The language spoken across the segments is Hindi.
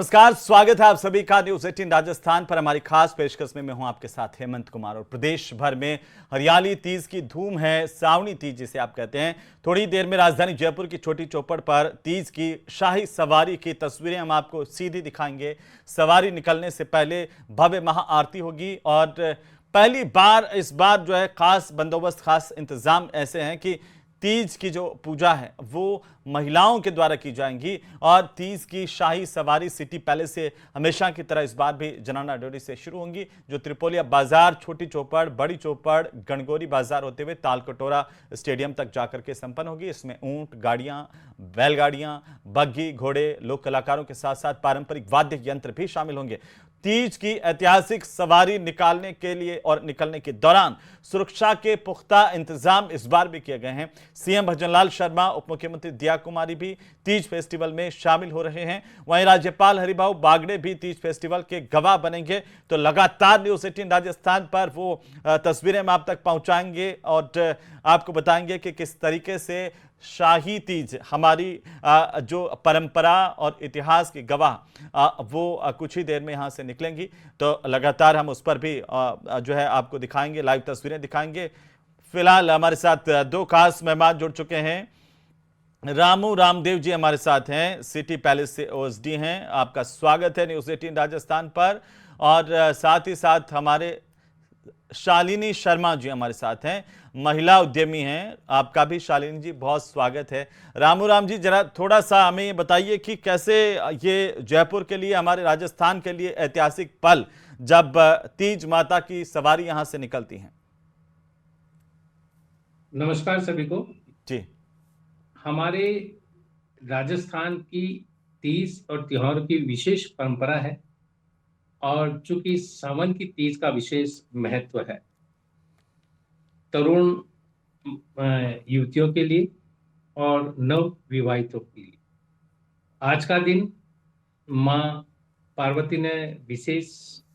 नमस्कार, स्वागत है आप सभी का न्यूज 18 राजस्थान पर। हमारी खास पेशकश में मैं हूं आपके साथ हेमंत कुमार और प्रदेश भर में हरियाली तीज की धूम है। सावनी तीज जिसे आप कहते हैं। थोड़ी देर में राजधानी जयपुर की छोटी चौपड़ पर तीज की शाही सवारी की तस्वीरें हम आपको सीधी दिखाएंगे। सवारी निकलने से पहले भव्य महाआरती होगी और पहली बार इस बार जो है खास बंदोबस्त, खास इंतजाम ऐसे हैं कि तीज की जो पूजा है वो महिलाओं के द्वारा की जाएंगी और तीज की शाही सवारी सिटी पैलेस से हमेशा की तरह इस बार भी जनाना डोरी से शुरू होंगी, जो त्रिपोलिया बाजार, छोटी चौपड़, बड़ी चौपड़, गणगौरी बाजार होते हुए तालकटोरा स्टेडियम तक जाकर के संपन्न होगी। इसमें ऊंट, गाड़ियां, बैलगाड़ियां, बग्घी, घोड़े, लोक कलाकारों के साथ साथ पारंपरिक वाद्य यंत्र भी शामिल होंगे। तीज की ऐतिहासिक सवारी निकालने के लिए और निकलने के दौरान सुरक्षा के पुख्ता इंतजाम इस बार भी किए गए हैं। सीएम भजनलाल शर्मा, उप मुख्यमंत्री दिया कुमारी भी तीज फेस्टिवल में शामिल हो रहे हैं। वहीं राज्यपाल हरिभाऊ बागड़े भी तीज फेस्टिवल के गवाह बनेंगे। तो लगातार न्यूज 18 राजस्थान पर वो तस्वीरें हम आप तक पहुंचाएंगे और आपको बताएंगे कि किस तरीके से शाही तीज हमारी जो परंपरा और इतिहास की गवाह वो कुछ ही देर में यहां से निकलेंगी। तो लगातार हम उस पर भी जो है आपको दिखाएंगे, लाइव तस्वीरें दिखाएंगे। फिलहाल हमारे साथ दो खास मेहमान जुड़ चुके हैं। रामू रामदेव जी हमारे साथ हैं, सिटी पैलेस से ओएसडी हैं। आपका स्वागत है न्यूज 18 राजस्थान पर। और साथ ही साथ हमारे शालिनी शर्मा जी हमारे साथ हैं, महिला उद्यमी हैं। आपका भी शालिनी जी बहुत स्वागत है। रामू राम जी, जरा थोड़ा सा हमें ये बताइए कि कैसे ये जयपुर के लिए, हमारे राजस्थान के लिए ऐतिहासिक पल जब तीज माता की सवारी यहां से निकलती है। नमस्कार सभी को जी। हमारे राजस्थान की तीज और त्योहारों की विशेष परंपरा है और चूंकि सावन की तीज का विशेष महत्व है तरुण युवतियों के लिए और नव विवाहितों के लिए। आज का दिन माँ पार्वती ने विशेष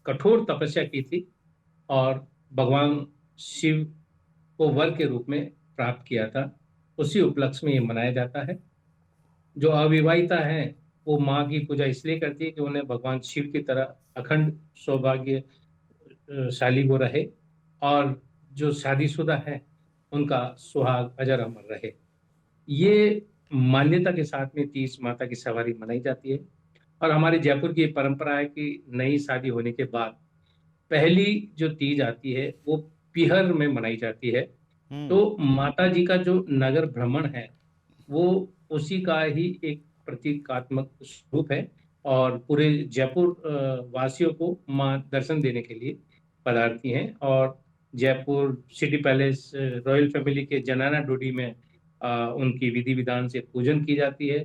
कठोर तपस्या की थी और भगवान शिव को वर के रूप में प्राप्त किया था। उसी उपलक्ष्य में ये मनाया जाता है। जो अविवाहिता है वो माँ की पूजा इसलिए करती है कि उन्हें भगवान शिव की तरह अखंड सौभाग्यशाली वो रहे और जो शादीशुदा है उनका सुहाग अजर अमर रहे। ये मान्यता के साथ में तीज माता की सवारी मनाई जाती है। और हमारे जयपुर की परंपरा है कि नई शादी होने के बाद पहली जो तीज आती है वो पीहर में मनाई जाती है। तो माता जी का जो नगर भ्रमण है वो उसी का ही एक प्रतीकात्मक स्वरूप है और पूरे जयपुर वासियों को माँ दर्शन देने के लिए पधारती हैं। और Jaipur city palace royal family के जनाना डोडी में उनकी विधि विधान से पूजन की जाती है।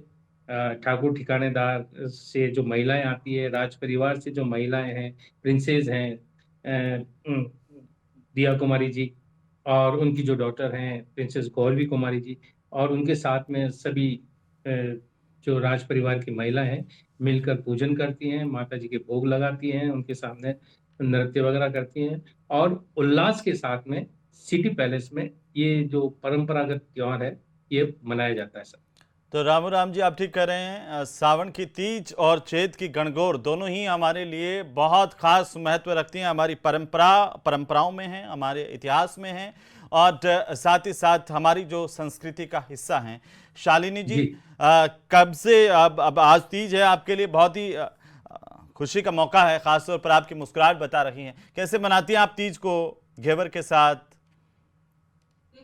ठाकुर ठिकानेदार से जो महिलाएं आती है, राज परिवार से जो महिलाएं हैं, प्रिंसेस हैं, दिया कुमारी जी और उनकी जो डॉटर हैं प्रिंसेस गौरवी कुमारी जी, और उनके साथ में सभी जो राज परिवार की महिलाएं हैं मिलकर पूजन करती हैं, माता जी के भोग लगाती हैं, उनके सामने नृत्य वगैरह करती हैं और उल्लास के साथ में सिटी पैलेस में ये जो परंपरागत त्योहार है ये मनाया जाता है सर। तो रामू राम जी, आप ठीक कह रहे हैं। सावन की तीज और चैत की गणगौर दोनों ही हमारे लिए बहुत खास महत्व रखती हैं, हमारी परंपराओं में हैं, हमारे इतिहास में हैं और साथ ही साथ हमारी जो संस्कृति का हिस्सा हैं। शालिनी जी, कब से अब आज तीज है, आपके लिए बहुत ही खुशी का मौका है, खासतौर पर आपकी मुस्कुराहट बता रही हैं। कैसे मनाती हैं आप तीज को घेवर के साथ?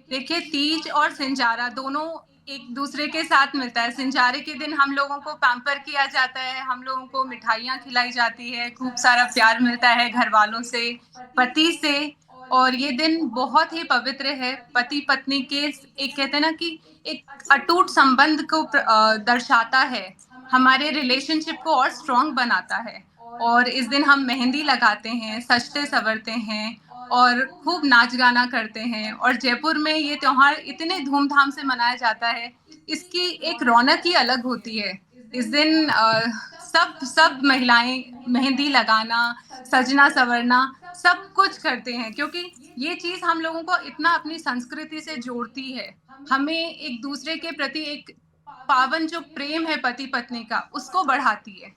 देखिए, तीज और सिंजारा दोनों एक दूसरे के साथ मिलता है। सिंजारे के दिन हम लोगों को पैम्पर किया जाता है, हम लोगों को मिठाइयाँ खिलाई जाती है, खूब सारा प्यार मिलता है घर वालों से, पति से। और ये दिन बहुत ही पवित्र है। पति पत्नी के एक कहते हैं ना कि एक अटूट संबंध को दर्शाता है, हमारे रिलेशनशिप को और स्ट्रॉन्ग बनाता है। और इस दिन हम मेहंदी लगाते हैं, सजते संवरते हैं और खूब नाच गाना करते हैं। और जयपुर में ये त्योहार इतने धूमधाम से मनाया जाता है, इसकी एक रौनक ही अलग होती है। इस दिन सब महिलाएं मेहंदी लगाना, सजना संवरना सब कुछ करते हैं, क्योंकि ये चीज हम लोगों को इतना अपनी संस्कृति से जोड़ती है। हमें एक दूसरे के प्रति एक पावन जो प्रेम है पति पत्नी का, उसको बढ़ाती है।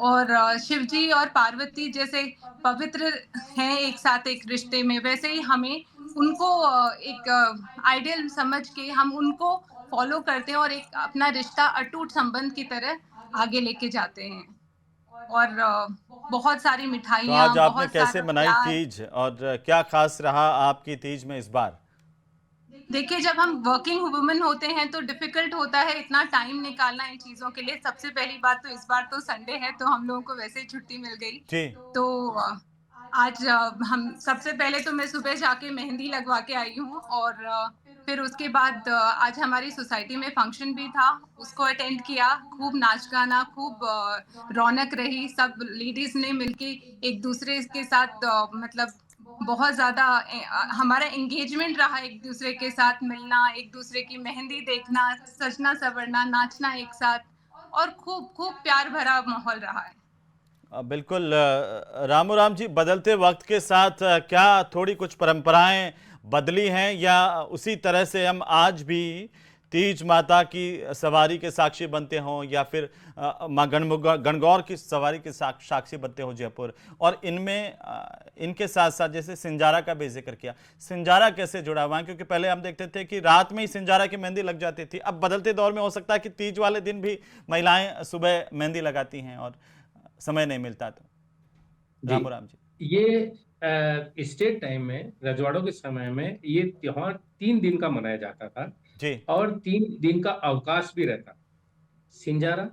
और शिव जी और पार्वती जैसे पवित्र हैं एक साथ एक रिश्ते में, वैसे ही हमें उनको एक आइडियल समझ के हम उनको फॉलो करते हैं और एक अपना रिश्ता अटूट संबंध की तरह आगे लेके जाते हैं। और बहुत सारी तो आज मिठाइयाँ, आपने बहुत कैसे सारा मनाई प्यार। तीज और क्या खास रहा आपकी तीज में इस बार? देखिए, जब हम वर्किंग वुमन होते हैं तो डिफ़िकल्ट होता है इतना टाइम निकालना इन चीज़ों के लिए। सबसे पहली बात तो इस बार तो संडे है तो हम लोगों को वैसे ही छुट्टी मिल गई। जी। तो आज हम सबसे पहले तो मैं सुबह जाके मेहंदी लगवा के आई हूँ और फिर उसके बाद आज हमारी सोसाइटी में फंक्शन भी था, उसको अटेंड किया। खूब नाच-गाना, खूब रौनक रही। सब लेडीज़ ने मिलके एक-दूसरे के साथ मतलब बहुत ज़्यादा हमारा एंगेजमेंट रहा एक दूसरे के साथ मिलना, एक दूसरे की मेहंदी देखना, सजना-संवरना, नाचना एक साथ और खूब खूब प्यार भरा माहौल रहा है। बिल्कुल रामू राम जी, बदलते वक्त के साथ क्या थोड़ी कुछ परंपराएं बदली हैं या उसी तरह से हम आज भी तीज माता की सवारी के साक्षी बनते हों या फिर माँ गणगौर की सवारी के साक्षी बनते हो जयपुर? और इनमें इनके साथ साथ जैसे सिंजारा का भी जिक्र किया, सिंजारा कैसे जुड़ा हुआ है? क्योंकि पहले हम देखते थे कि रात में ही सिंजारा की मेहंदी लग जाती थी, अब बदलते दौर में हो सकता है कि तीज वाले दिन भी महिलाएं सुबह मेहंदी लगाती हैं और समय नहीं मिलता। तो जी, रामू राम जी। ये स्टेट टाइम में रजवाड़ों के समय में ये त्योहार 3 दिन का मनाया जाता था जी। और 3 दिन का अवकाश भी रहता। सिंजारा,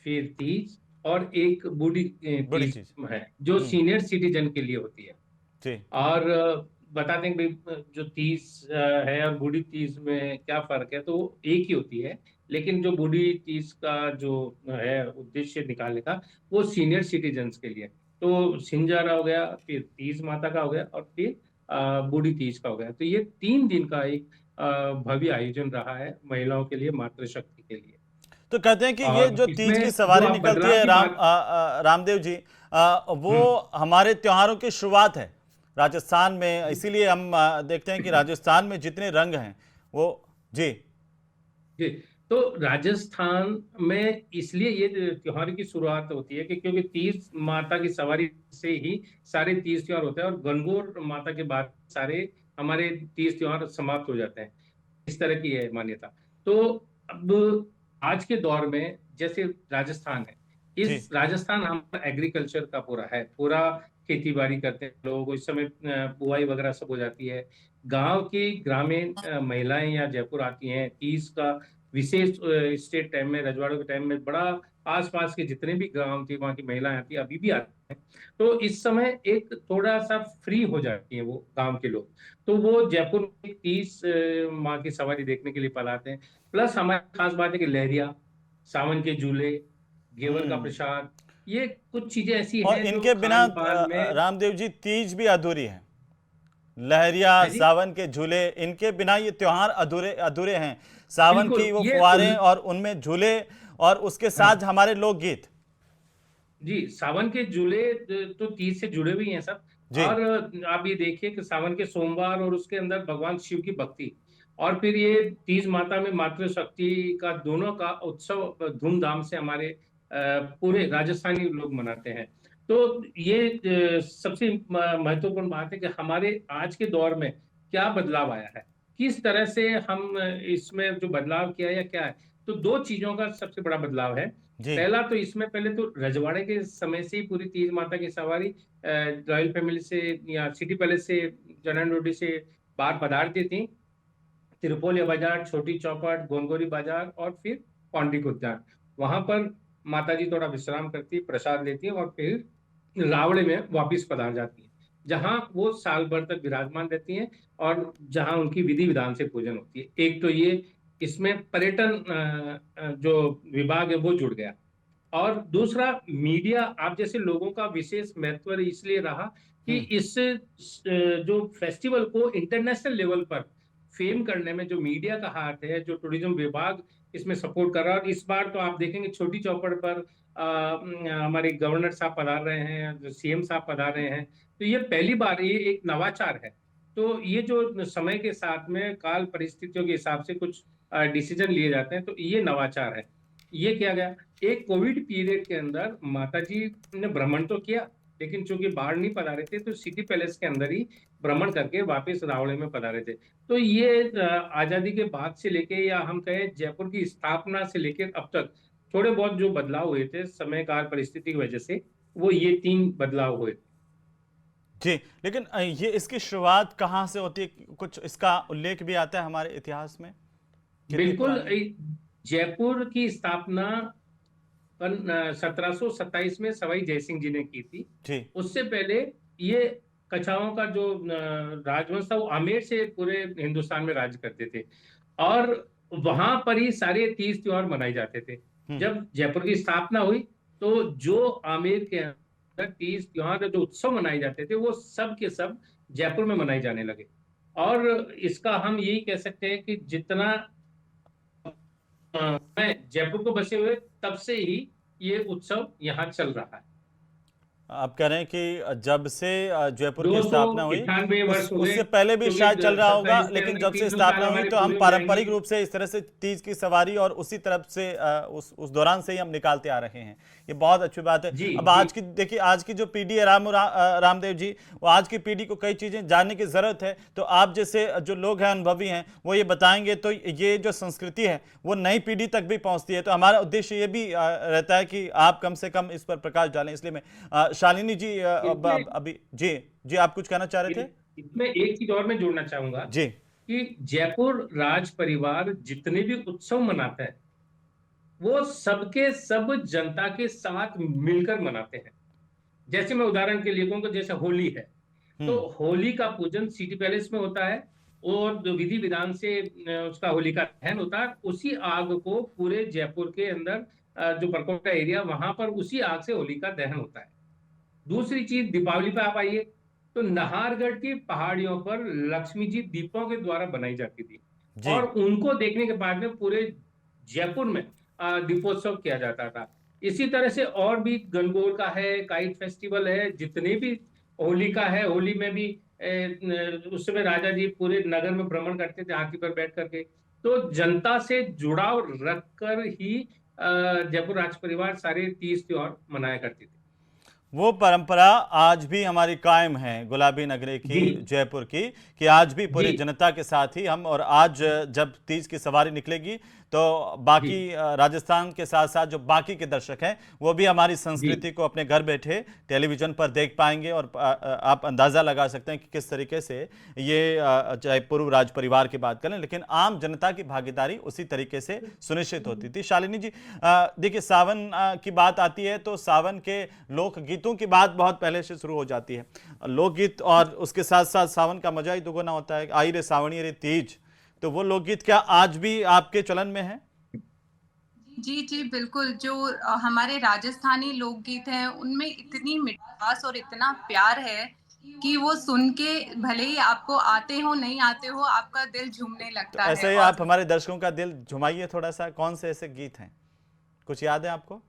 फिर तीज और एक बूढ़ी बड़ी तीज चीज। है, जो हम्म। सीनियर सिटीजन के लिए होती है। जी। और बता दें कि भाई जो तीज है और बूढ़ी तीज में क्या फ़र्क है, तो वो एक ही होती है। लेकिन जो बूढ़ी तीज का जो है उद्देश्य निकालने का, वो सीनियर सिटीजन्स के लिए। तो सिंजारा हो गया, फिर तीज माता का हो गया और फिर बूढ़ी तीज का हो गया। तो ये 3 दिन का एक भव्य आयोजन रहा है महिलाओं के लिए, मातृशक्ति के लिए। तो कहते हैं कि ये और जो तीज की इसमें जो सवारी आप निकलती बदलाव है की बात। रामदेव जी, वो हुँ। हमारे त्योहारों की शुरुआत है राजस्थान में, इसीलिए हम देखते हैं कि राजस्थान में जितने रंग हैं वो। जी। जी, तो राजस्थान में इसलिए ये त्योहार की शुरुआत होती है कि क्योंकि तीज माता की सवारी से ही सारे तीज त्योहार होते हैं और गणगौर माता के बाद सारे हमारे तीज त्योहार समाप्त हो जाते हैं। इस तरह की है मान्यता। तो अब आज के दौर में जैसे राजस्थान है, जी। इस राजस्थान हमारा एग्रीकल्चर का पूरा है, पूरा खेती-बाड़ी करते हैं लोग, इस समय बुआई वगैरह सब हो जाती है। गाँव की ग्रामीण महिलाएँ यहाँ जयपुर आती हैं, तीज का विशेष स्टेट टाइम में, रजवाड़ों के टाइम में बड़ा आस-पास के जितने भी गाँव थे, वहाँ की महिलाएँ आती हैं, अभी भी आती हैं। तो इस समय एक थोड़ा-सा फ्री हो जाती हैं वो गाँव के लोग। तो वो जयपुर में 30 माँ की सवारी देखने के लिए पलाते हैं। प्लस हमारी खास बात है कि लहरिया, सावन के झूले, घेवर का हम्म। प्रसाद, ये कुछ चीजें ऐसी और हैं जो इनके बिना खान-पान में रामदेव जी तीज भी अधूरी है। लहरिया, है जी। सावन के झूले, इनके बिना ये त्योहार अधूरे अधूरे हैं। सावन बिल्कुल, की वो ये फुहारें और उनमें झूले और उसके हाँ। साथ हमारे लोकगीत। जी, सावन के झूले तो तीज से जुड़े हुए हैं सब। जी। और आप ये देखिए कि सावन के सोमवार और उसके अंदर भगवान शिव की भक्ति और फिर ये तीज माता में मातृशक्ति का दोनों का उत्सव धूमधाम से हमारे पूरे राजस्थानी लोग मनाते हैं। तो ये सबसे महत्वपूर्ण बात है कि हमारे आज के दौर में क्या बदलाव आया है, किस तरह से हम इसमें जो बदलाव किया है या क्या है। तो 2 चीज़ों का सबसे बड़ा बदलाव है। जी। पहला तो इसमें पहले तो रजवाड़े के समय से ही पूरी तीज माता की सवारी रॉयल फैमिली से या सिटी पैलेस से जनरल ड्यूटी से बाहर पधारती थी। तिरुपोलिया बाजार, छोटी चौपट, गोनगोरी बाजार और फिर पौंडीक उद्यान। वहां पर माता जी थोड़ा विश्राम करती है, प्रसाद लेती है और फिर रावड़े में वापिस पधार जाती है, जहां वो साल भर तक विराजमान रहती हैं और जहां उनकी विधि विधान से पूजन होती है। एक तो ये इसमें पर्यटन जो विभाग है वो जुड़ गया। और दूसरा मीडिया आप जैसे लोगों का विशेष महत्व इसलिए रहा कि हम्म। इस जो फेस्टिवल को इंटरनेशनल लेवल पर फेम करने में जो मीडिया का हाथ है, जो टूरिज्म विभाग इसमें सपोर्ट कर रहा है। और इस बार तो आप देखेंगे छोटी चौपड़ पर हमारे गवर्नर साहब पधार रहे हैं, जो सीएम साहब पधार रहे हैं। तो ये पहली बार ये एक नवाचार है। तो ये जो समय के साथ में काल परिस्थितियों के हिसाब से कुछ डिसीजन लिए जाते हैं, तो ये नवाचार है। ये किया गया। एक कोविड पीरियड के अंदर माता जी ने भ्रमण तो किया, लेकिन चूंकि बाहर नहीं पधारे थे तो सिटी पैलेस के अंदर ही भ्रमण करके वापस रावड़े में पधारे थे। तो ये आजादी के बाद से लेके, या हम कहें जयपुर की स्थापना से लेके अब तक थोड़े बहुत जो बदलाव हुए थे समय काल परिस्थिति की वजह से, वो ये 3 बदलाव हुए। जी, लेकिन ये इसकी शुरुआत कहाँ से होती है? कुछ इसका उल्लेख भी आता है हमारे इतिहास में? कितनी बिल्कुल। पुरानी? जयपुर की स्थापना 1727 में सवाई जयसिंह जी ने की थी। जी। उससे पहले ये कछाओं का जो राजवंश था वो आमेर से पूरे हिंदुस्तान में राज करते थे, और वहां पर ही सारे तीज त्योहार मनाए जाते थे। जब जयपुर की स्थापना हुई तो जो आमेर के अंदर तीज त्योहार जो उत्सव मनाए जाते थे वो सब के सब जयपुर में मनाए जाने लगे। और इसका हम यही कह सकते हैं कि जितना मैं जयपुर को बसे हुए तब से ही ये उत्सव यहाँ चल रहा है। आप कह रहे हैं कि जब से जयपुर की स्थापना हुई 298 वर्ष हो गए, उससे पहले भी क्योंकि शायद चल रहा होगा, 27 लेकिन के जब से 300 स्थापना साल हुई हमारे तो हम पूरे हो पारंपरिक जाएंगे। रूप से इस तरह से तीज की सवारी और उसी तरफ से उस दौरान से ही हम निकालते आ रहे हैं। ये बहुत अच्छी बात है। जी, अब आज की देखिए, आज की जो पीढ़ी है रामदेव जी, वो आज की पीढ़ी को कई चीजें जानने की जरूरत है। तो आप जैसे जो लोग हैं, अनुभवी हैं, वो ये बताएंगे तो ये जो संस्कृति है वो नई पीढ़ी तक भी पहुंचती है। तो हमारा उद्देश्य ये भी रहता है कि आप कम से कम इस पर प्रकाश डालें। इसलिए मैं शालिनी जी अभी जी जी आप कुछ कहना चाह रहे थे? इसमें एक चीज और मैं जोड़ना चाहूंगा जी। कि जयपुर राज परिवार जितने भी उत्सव मनाता है वो सबके सब जनता के साथ मिलकर मनाते हैं। जैसे मैं उदाहरण के लिए कहूँगा, जैसे होली है तो होली का पूजन सिटी पैलेस में होता है, और जो विधि विधान से उसका होली का दहन होता है। उसी आग को पूरे जयपुर के अंदर जो परकोट का एरिया, वहां पर उसी आग से होली का दहन होता है। दूसरी चीज, दीपावली पे आप आइए तो नाहरगढ़ की पहाड़ियों पर लक्ष्मी जी दीपों के द्वारा बनाई जाती थी, जी। और उनको देखने के बाद में पूरे जयपुर में दीपोत्सव किया जाता था। इसी तरह से और भी गणगौर का है, काइट फेस्टिवल है, जितने भी होली का है, होली में भी उस समय राजा जी पूरे नगर में भ्रमण करते थे हाथी पर बैठ करके। तो जनता से जुड़ाव रखकर ही जयपुर राज परिवार सारे तीज त्योहार मनाया करते थे। वो परंपरा आज भी हमारी कायम है गुलाबी नगरी की, जयपुर की, कि आज भी पूरी जनता के साथ ही हम। और आज जब तीज की सवारी निकलेगी तो बाकी राजस्थान के साथ साथ जो बाकी के दर्शक हैं वो भी हमारी संस्कृति को अपने घर बैठे टेलीविजन पर देख पाएंगे। और आप अंदाज़ा लगा सकते हैं कि किस तरीके से ये चाहे पूर्व राज परिवार की बात करें, लेकिन आम जनता की भागीदारी उसी तरीके से सुनिश्चित होती थी। शालिनी जी, देखिए, सावन की बात आती है तो सावन के लोकगीतों की बात बहुत पहले से शुरू हो जाती है। लोकगीत और उसके साथ साथ सावन का मजा ही दुगुना होता है। आई रे सावणी रे तीज, तो वो लोकगीत क्या आज भी आपके चलन में है? जी जी बिल्कुल। जो हमारे राजस्थानी लोकगीत हैं उनमें इतनी मिठास और इतना प्यार है कि वो सुन के भले ही आपको आते हो नहीं आते हो, आपका दिल झूमने लगता है। ऐसे ही आप हमारे दर्शकों का दिल झुमाइए थोड़ा सा। कौन से ऐसे गीत हैं, कुछ याद है आपको?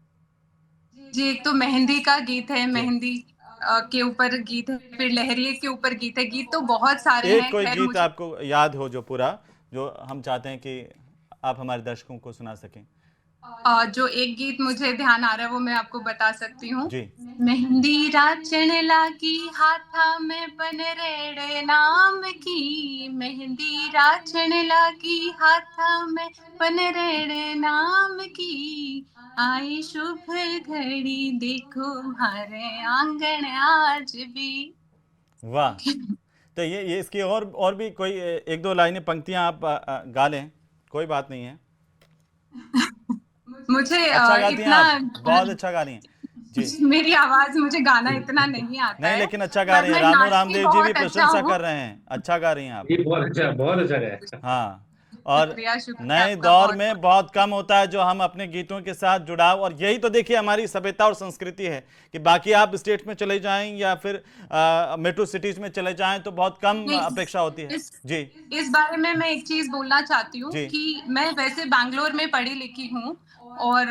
जी, एक तो मेहंदी का गीत है, मेहंदी के ऊपर गीत है, फिर लहरिये के ऊपर गीत है। गीत तो बहुत सारे हैं। एक कोई गीत आपको याद हो जो पूरा, जो हम चाहते हैं कि आप हमारे दर्शकों को सुना सकें? जो एक गीत मुझे ध्यान आ रहा है वो मैं आपको बता सकती हूँ। जी। मेहंदी राचण लागी हाथा में पनरेड़े नाम की, मेहंदी राचण लागी हाथा में पनरेड़े नाम की, आई शुभ घड़ी देखो हमारे आंगन आज भी। वाह। तो ये इसकी और भी कोई एक दो लाइनें, पंक्तियां आप गा लें, कोई बात नहीं है। मुझे अच्छा गाती हैं इतना आप, बहुत अच्छा गा रही हैं जी। मेरी आवाज, मुझे गाना इतना नहीं आता नहीं, है, लेकिन अच्छा गा रही हैं। रामू रामदेव जी भी प्रशंसा कर रहे हैं, अच्छा गा रही हैं आप। ये बहुत अच्छा है। हाँ, और नए दौर में बहुत कम होता है जो हम अपने गीतों के साथ जुड़ाव, और यही तो देखिए हमारी सभ्यता और संस्कृति है कि बाकी आप स्टेट में चले जाएं या फिर मेट्रो सिटीज में चले जाएं तो बहुत कम अपेक्षा होती है। जी, इस बारे में मैं एक चीज बोलना चाहती हूँ कि मैं वैसे बैंगलोर में पढ़ी लिखी हूँ और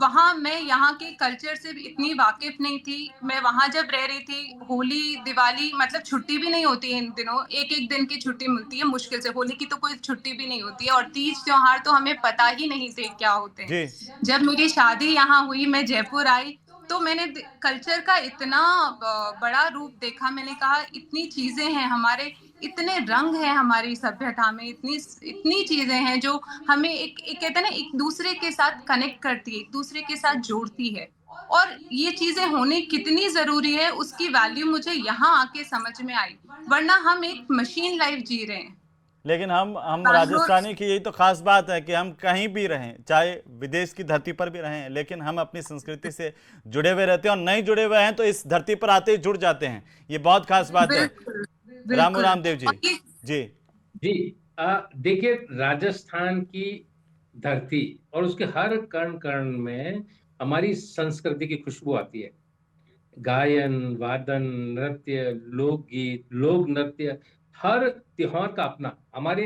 वहाँ मैं यहाँ के कल्चर से भी इतनी वाकिफ नहीं थी। मैं वहाँ जब रह रही थी, होली, दिवाली मतलब छुट्टी भी नहीं होती है इन दिनों, एक-एक दिन की छुट्टी मिलती है मुश्किल से, होली की तो कोई छुट्टी भी नहीं होती है और तीज त्योहार तो हमें पता ही नहीं थे क्या होते हैं। जी। जब मेरी शादी यहाँ हुई, मैं जयपुर आई, तो मैंने कल्चर का इतना बड़ा रूप देखा। मैंने कहा इतनी चीजें हैं हमारे, इतने रंग हैं हमारी सभ्यता में, इतनी इतनी चीजें हैं जो हमें एक कहते हैं ना, एक दूसरे के साथ कनेक्ट करती है, एक दूसरे के साथ जोड़ती है। और ये चीजें होनी कितनी जरूरी है, उसकी वैल्यू मुझे यहाँ आके समझ में आई, वरना हम एक मशीन लाइफ जी रहे हैं। लेकिन हम बैंगलोर राजस्थानी की यही तो खास बात है कि हम कहीं भी रहें, चाहे विदेश की धरती पर भी रहें, लेकिन हम अपनी संस्कृति से जुड़े हुए रहते हैं, और नहीं जुड़े हुए हैं तो इस धरती पर आते ही जुड़ जाते हैं। ये बहुत खास बात है। बिल्कुल रामू बिल्कुल। रामदेव जी। और ये जी। जी, देखिए, राजस्थान की धरती और उसके हर कण कण में हमारी संस्कृति की खुशबू आती है। गायन, वादन, नृत्य, लोकगीत, लोक नृत्य, हर त्योहार का अपना। हमारे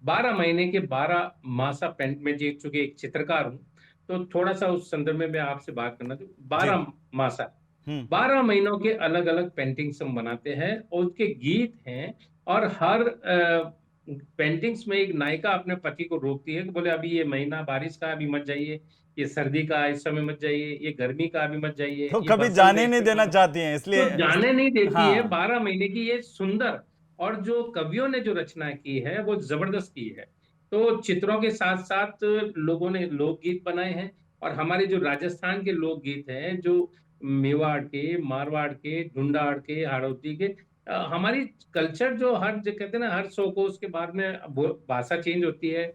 12 महीने के 12 मासा पेंट में, जी चूंकि एक चित्रकार हूँ, तो थोड़ा सा उस संदर्भ में मैं आपसे बात करना चाहूँ। जी। 12 मासा, हम्म। 12 महीनों के अलग अलग पेंटिंग्स हम बनाते हैं और उसके गीत हैं। और हर पेंटिंग्स में एक नायिका अपने पति को रोकती है कि बोले अभी ये महीना बारिश का, अभी मत जाइए, ये सर्दी का इस समय मत जाइए, ये गर्मी का अभी मत जाइए, तो ये कभी बसंत है जाने इस नहीं पे देना मत। चाहती हैं, तो इसलिए जाने नहीं देती है। हाँ। 12 महीने की ये सुंदर, और जो कवियों ने जो रचना की है वो जबरदस्त की है। तो चित्रों के साथ साथ लोगों ने लोकगीत बनाए हैं। और हमारे जो राजस्थान के लोकगीत हैं, जो मेवाड़ के, मारवाड़ के, ढूंढाड़ के, हाड़ौती के, हमारी कल्चर जो हर जो कहते हैं ना, हर सौ को उसके बाद में भाषा चेंज होती है,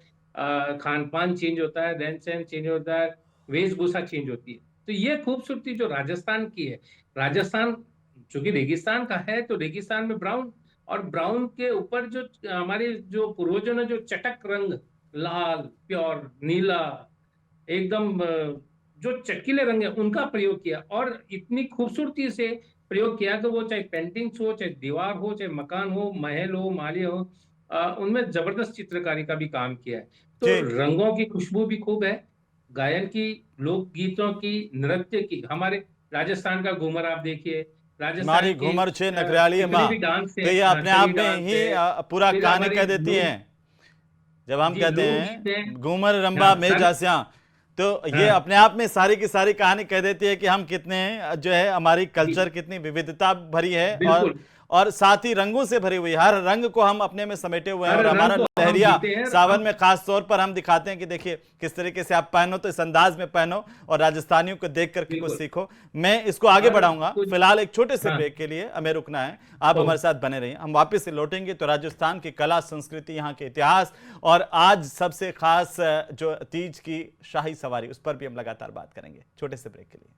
खान पान चेंज होता है, रहन सहन चेंज होता है, वेशभूषा चेंज होती है। तो ये खूबसूरती जो राजस्थान की है, राजस्थान चूंकि रेगिस्तान का है, तो रेगिस्तान में ब्राउन, और ब्राउन के ऊपर जो हमारे जो पूर्वजों ने जो चटक रंग, लाल, प्योर नीला, एकदम जो चटकीले रंग है उनका प्रयोग किया, और इतनी खूबसूरती से प्रयोग किया कि वो चाहे पेंटिंग्स हो, चाहे दीवार हो, चाहे मकान हो, महल हो, माले हो, उनमें जबरदस्त चित्रकारी का भी काम किया है। तो जी। रंगों की खुशबू भी खूब है, गायन की, लोकगीतों की, नृत्य की। हमारे राजस्थान का घूमर आप देखिए, राजस्थान हमारी के घूमर छे नखराली जितने माँ, भी डांस तो है, ये अपने छड़ी आप में डांस ही है, पूरा फिर कहानी हमारे कह देती लोक, हैं। जब हम जी, कहते लोकगीत है। हैं घूमर रंबा हाँ में सर। जास्या, तो ये हाँ अपने आप में सारी की सारी कहानी कह देती है कि हम कितने जो है, हमारी जी, कल्चर कितनी विविधता भरी है, बिल्कुल। और साथ ही रंगों से भरी हुई है। हर रंग को हम अपने में समेटे हुए हैं, हर और रंग हमारा को हम लहरिया जीते हैं। सावन हम में खास तौर पर हम दिखाते हैं कि देखिए किस तरीके से आप पहनो, तो इस अंदाज में पहनो और राजस्थानियों को देख करके कुछ बिल्कुल। सीखो। मैं इसको आगे और बढ़ाऊंगा, कुछ, फिलहाल एक छोटे से हाँ, ब्रेक के लिए हमें रुकना है। आप ओ, हमारे साथ बने रहिए, हम वापस से लौटेंगे तो राजस्थान की कला संस्कृति, यहाँ के इतिहास, और आज सबसे खास जो तीज की शाही सवारी, उस पर भी हम लगातार बात करेंगे। छोटे से ब्रेक के लिए।